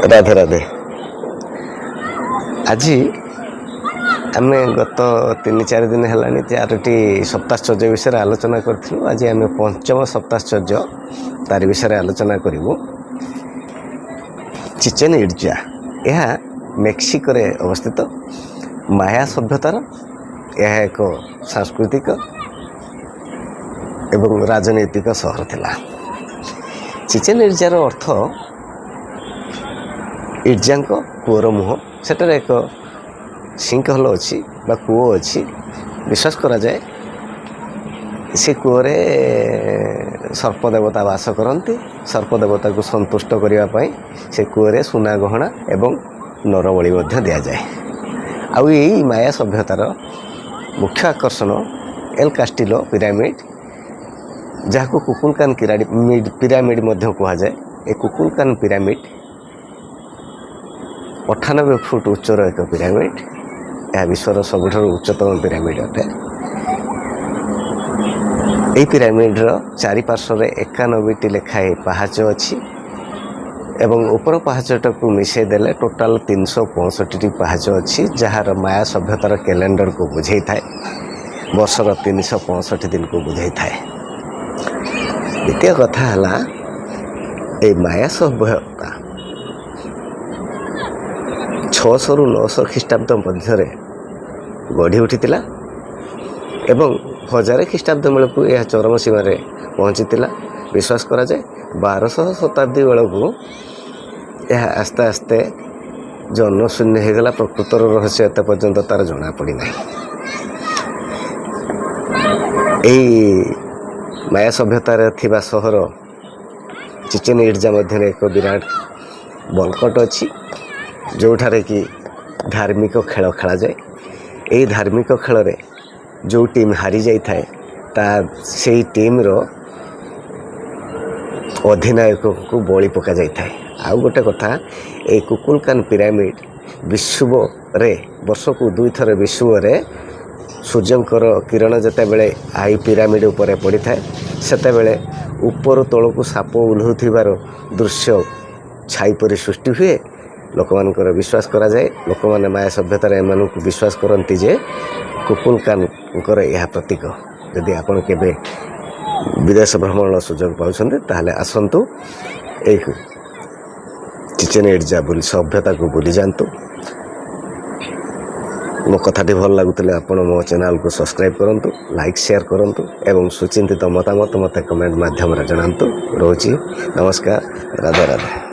राधे राधे। आज आम गत 3-4 दिन है चारोटी सप्ताश्चर्य विषय आलोचना करूँ। आज आम पंचम सप्ताश्चर्य तार विषय आलोचना करूँ। चिचेन इट्जा यह मेक्सिको रे अवस्थित माया सभ्यतार यह एक सांस्कृतिक एवं राजनैतिक सहर थिला। चिचेन इट्जार अर्थ इट्जांक कूर मुह सेटार एक सिंक हल अच्छी कूओ अच्छी। विश्वास करा जाए से कूरे सर्पदेवता वास करती। सर्पदेवता को संतुष्ट करने से कूरे सुना गहना एवं नरबली दि जाए। आई माया सभ्यतार मुख्य आकर्षण एल कास्टिलो पिरामिड, जहाँ कुकुलकान पिरामिड कह जाए। ए कुकुलकान पिरामिड 98 फुट उच्चर एक पिरामिड। यह विश्वर सबुठार उच्चतम पिरामिड अटे। यह पिरामिड्र चारिपार्श्व 91टी लेखाएं पाहाच अच्छी एवं ऊपर पाहाचटा को मिसई देले टोटाल 365टी पाहाच अच्छी, जार माया सभ्यतार कैलेंडर को बुझे थाए। वर्षर 365 दिन को बुझे थाए। द्वितीय कथा है माया सभ्यता 600 ରୁ 900 ख्रीष्टाब्द मध्य गढ़ी उठी एवं 1000 ख्रीष्टाब्द बेलू यह चरम सीमार पहुँची। विश्वास करा जाए 1200 शताब्दी बेलू यह आस्ते आस्ते जनशून्य होगला। प्रकृतर रहस्य एत पर्यंत तार जना पड़ना। माया सभ्यतार थिबा सहर चिचेन इट्जा मध्य एक विराट बंकट अच्छी, जोठारे कि धार्मिक खेल खेला जाए। यही धार्मिक खेल रे जो टीम हारी जाई थाए ता से टीम रो अधिनायक को बलि पका जाई थाए। आउ गोटे कथा, ए कुकुलकान पिरामिड विश्व रे वर्ष को 2 थर विश्व रे सूर्यंकर किरण जते बेले आई पिरामिड ऊपर पड़ी थाए सेते बेले ऊपर तल को साप उल्हुथिबार दृश्य छाई परि सृष्टि हुए। लोक मानकर विश्वास करा जाए। लोक माने माया सभ्यतार एमान को विश्वास करती जे कुकुलकान यह प्रतीक। यदि आपण केबे विदेश भ्रमण सुजोग पाउछन्ते ताहले आसंतु एक चिचेन इट्जा बुली सभ्यता को बुली जानतु। मो कथाटी भल लगुले आपण मो चैनल को सब्सक्राइब करंतु, लाइक शेयर करंतु एवं सुचिंतित मतामत मत कमेंट माध्यम जनातु। रोची नमस्कार। राधे राधे।